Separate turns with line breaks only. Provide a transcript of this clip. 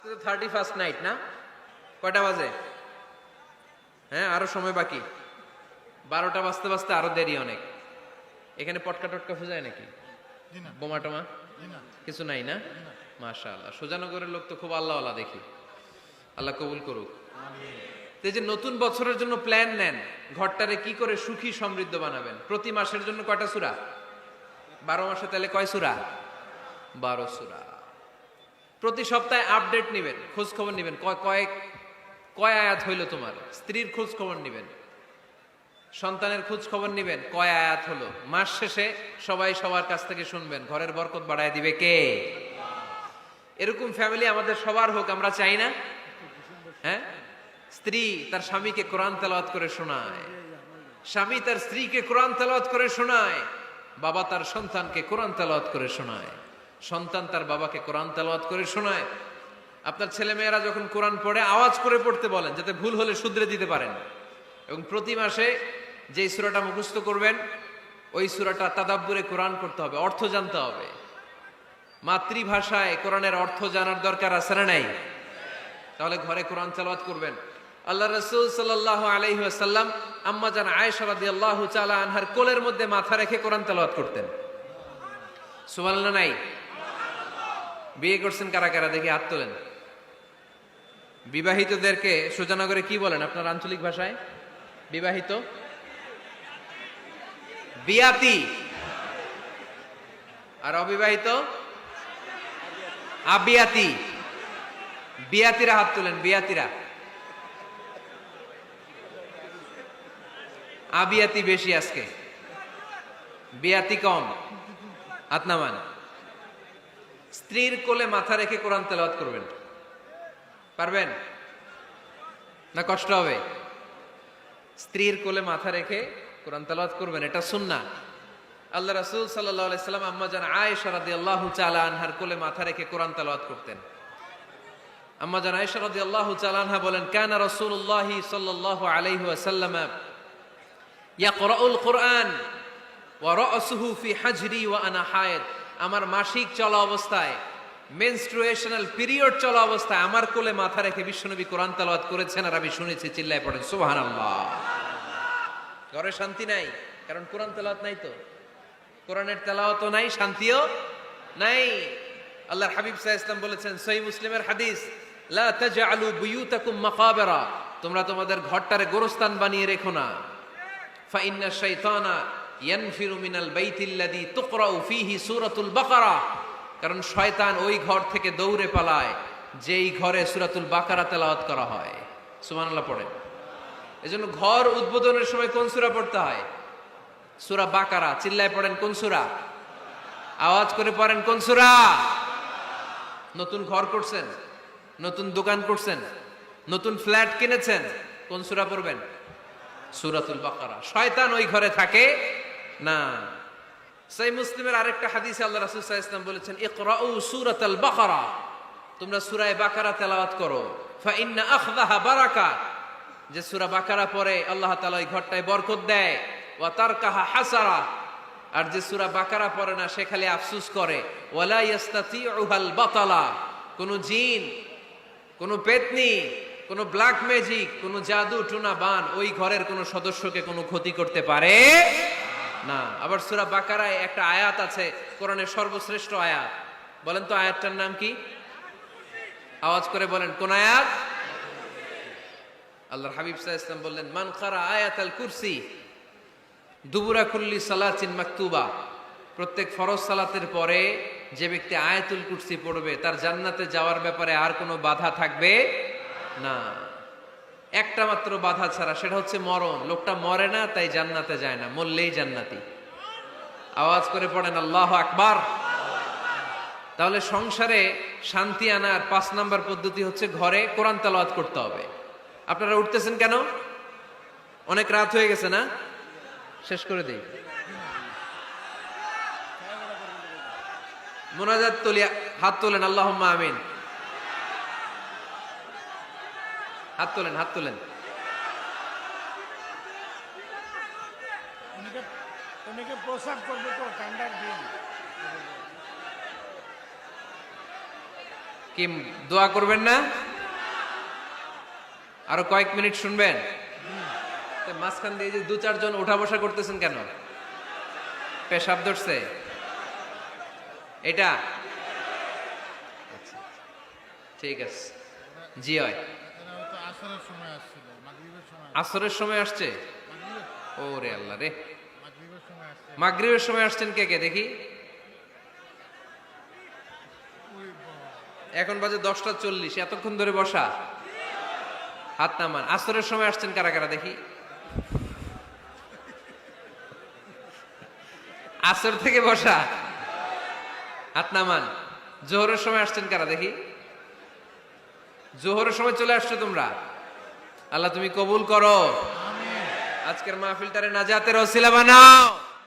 31st night না? কয়টা বাজে? হ্যাঁ, আরো সময় বাকি। 12টা বাজতে বাজতে আরো দেরি অনেক। এখানে পটকা টটকা ফুজায় নাকি? বোমা টোমা কিছু নাই না? মাশাআল্লাহ, সুজানগরের লোক তো খুব আল্লাহওয়ালা দেখি। আল্লাহ কবুল করুক। এই যে নতুন বছরের জন্য প্ল্যান নেন, ঘরটারে কি করে সুখী সমৃদ্ধ বানাবেন। প্রতি মাসের জন্য কয়টা সূরা? 12 মাসে তাহলে কয় সূরা? 12 সূরা। প্রতি সপ্তাহে আপডেট নিবেন, খোঁজ খবর নিবেন, কয় আয়াত হইলো তোমার। স্ত্রীর খোঁজ খবর নিবেন, সন্তানের খোঁজ খবর নিবেন, কয় আয়াত হলো। মাস শেষে সবাই সবার কাছ থেকে শুনবেন, ঘরের বরকত বাড়ায় দিবে কে? এরকম ফ্যামিলি আমাদের সবার হোক, আমরা চাই না? হ্যাঁ, স্ত্রী তার স্বামীকে কোরআন তেলাওয়াত করে শোনায়, স্বামী তার স্ত্রীকে কোরআন তেলাওয়াত করে শোনায়, বাবা তার সন্তানকে কোরআন তেলাওয়াত করে শোনায়, সন্তান তার বাবাকে কোরআন তেলাওয়াত করে শোনায়। আপনার ছেলে মেয়েরা যখন কোরআন পড়ে আওয়াজ করে পড়তে বলেন, যাতে ভুল হলে শুধরে দিতে পারেন। এবং প্রতি মাসে যেই সূরাটা মুখস্থ করবেন, ওই সূরাটা তাদাব্বুরে কোরআন করতে হবে, অর্থ জানতে হবে। মাতৃভাষায় কোরআনের অর্থ জানার দরকার আছে না নাই? তাহলে ঘরে কোরআন তেলাওয়াত করবেন। আল্লাহ রাসূল সাল্লাল্লাহু আলাইহি ওয়াসাল্লাম আম্মা জান আয়েশা রাদিয়াল্লাহু তাআলা আনহার কোলের মধ্যে মাথা রেখে কোরআন তেলাওয়াত করতেন। সুবহানাল্লাহ নাই? বিয়ে করছেন কারা কারা দেখি হাত তোলেন। বিবাহিতদেরকে সুজানগরে কি বলেন আপনার আঞ্চলিক ভাষায়? বিবাহিত? বিয়াতি। আর অবিবাহিত? আবিয়াতি। বিয়াতিরা হাত তোলেন, বিয়াতিরা। আবিয়াতি বেশি আজকে, বিয়াতি কম। হাত নামান। স্ত্রীর কোলে মাথা রেখে কোরআন তেলাওয়াত করবেন, পারবেন না? কষ্ট হবে? স্ত্রীর কোলে মাথা রেখে কোরআন তেলাওয়াত করবেন, এটা সুন্নাহ। আল্লাহ রাসূল সাল্লাল্লাহু আলাইহি সাল্লাম আম্মা জান আয়েশা রাদিয়াল্লাহু তাআলা আনহার কোলে মাথা রেখে কোরআন তেলাওয়াত করতেন। আম্মা জান আয়েশা রাদিয়াল্লাহু তাআলা আনহা বলেন, কানা রাসূলুল্লাহ সাল্লাল্লাহু আলাইহি ওয়াসাল্লাম ইয়াকরাউল কুরআন ওয়া রাসুহু ফি হাজরি ওয়া আনা হায়েদ। আমার মাসিক চলা অবস্থায়, মেনস্ট্রুয়েশনাল পিরিয়ড চলা অবস্থায় আমার কোলে মাথা রেখে বিশ্বনবী কোরআন তেলাওয়াত করেছেন, আর আমি শুনেছি। চিল্লায় পড়েন সুবহানাল্লাহ। ঘরে শান্তি নাই, কারণ কোরআন তেলাওয়াত নাই। তো কোরআনের তেলাওয়াতও নাই, শান্তিও নাই। আল্লাহর হাবিব সাল্লাল্লাহু আলাইহি ওয়াসাল্লাম বলেছেন, সহিহ মুসলিমের হাদিস, লা তাজআলু বুয়ুতাকুম মাকাবিরা, তোমরা তোমাদের ঘরটারে গোরস্থান বানিয়ে রেখো না। ফা ইন্না শাইতানা ইয়ানফিরু মিনাল বাইতিল্লাযী তুকরাউ ফীহি সূরাতুল বাকারা, কারণ শয়তান ওই ঘর থেকে দৌড়ে পালায় যেই ঘরে সূরাতুল বাকারা তেলাওয়াত করা হয়। সুবহানাল্লাহ পড়েন। এজন্য ঘর উদ্বোধনের সময় কোন সূরা পড়তে হয়? সূরা বাকারা। চিল্লায় পড়েন কোন সূরা? আওয়াজ করে পড়েন কোন সূরা? নতুন ঘর করছেন, নতুন দোকান করছেন, নতুন ফ্ল্যাট কিনেছেন, কোন সূরা পড়বেন? সূরাতুল বাকারা। শয়তান ওই ঘরে থাকে না। সহিহ মুসলিমের আরেকটা হাদিসে আল্লাহ রাসূল সাল্লাল্লাহু আলাইহি ওয়াসাল্লাম বলেছেন, ইকরাউ সূরাতাল বাকারা, তোমরা সূরা বাকারা তেলাওয়াত করো। ফা ইন্না আখযাহা বারাকা, যে সূরা বাকারা পড়ে আল্লাহ তাআলা ওই ঘরটায় বরকত দেয়। ওয়া তারকাহা হাসারা, আর যে সূরা বাকারা পড়ে না সে খালি আফসোস করে। ওয়ালা ইস্তাতিউহাল বাতালা, কোন জিন, কোন পেতনি, কোন ব্ল্যাক ম্যাজিক, কোন জাদু টুনা বান ওই ঘরের কোন সদস্যকে কোনো ক্ষতি করতে পারে না। আবার সূরা বাকারায় একটা আয়াত আছে, কোরআনের সর্বশ্রেষ্ঠ আয়াত। বলেন তো আয়াতটার নাম কি? আওয়াজ করে বলেন কোন আয়াত? আল্লাহর হাবিব সাল্লাল্লাহু আলাইহি ওয়াসাল্লাম বললেন, মান কারা আয়াতাল কুরসি দুবুরা কুল্লি সালাতিন মাকতুবা, প্রত্যেক ফরজ সালাতের পরে যে ব্যক্তি আয়াতুল কুরসি পড়বে তার জান্নাতে যাওয়ার ব্যাপারে আর কোনো বাধা থাকবে না। একটা মাত্র বাধা ছাড়া, সেটা হচ্ছে মরণ। লোকটা মরে না তাই জান্নাতে যায় না, মরলেই জান্নাতি। আওয়াজ করে পড়েন আল্লাহু আকবার। তাহলে সংসারে শান্তি আনার 5 নাম্বার পদ্ধতি হচ্ছে ঘরে কোরআন তেলাওয়াত করতে হবে। আপনারা উঠতেছেন কেন? অনেক রাত হয়ে গেছে না? শেষ করে দেই। মুনাজাত তুলিয়া হাত তোলেন, আল্লাহুম্মা আমিন। হাত তোলেন, হাত তোলেন।
অনেকে পোশাক করবে তো ঠান্ডার দিন।
কি কি দোয়া করবেন না? আরো কয়েক মিনিট শুনবেন? তো মাঝখান দিয়ে যে দু চারজন উঠা বসা করতেছেন কেন? পেশাব ধরছে এটা? আচ্ছা, ঠিক আছে, জি হয়।
এরা হয়তো আসরের সময় আসছিল, মাগরিবের সময়
আসরের সময় আসছে?
মাগরিবের
ও রে আল্লাহ রে,
মাগরিবের সময় আসছে।
মাগরিবের সময় আসছেন কে কে দেখি?
ওই ব-
এখন বাজে 10টা 40, এতক্ষণ ধরে বসা? হাত নামান। আসরের সময় আসছেন কারা কারা দেখি? আসর থেকে বসা, হাত নামান। জোহরের সময় আসছেন কারা দেখি? জোহরের সময় চলে আসছো তোমরা। আল্লাহ তুমি কবুল করো,
আমিন।
আজকের মাহফিলটারে নাজাতের ওসিলা বানাও।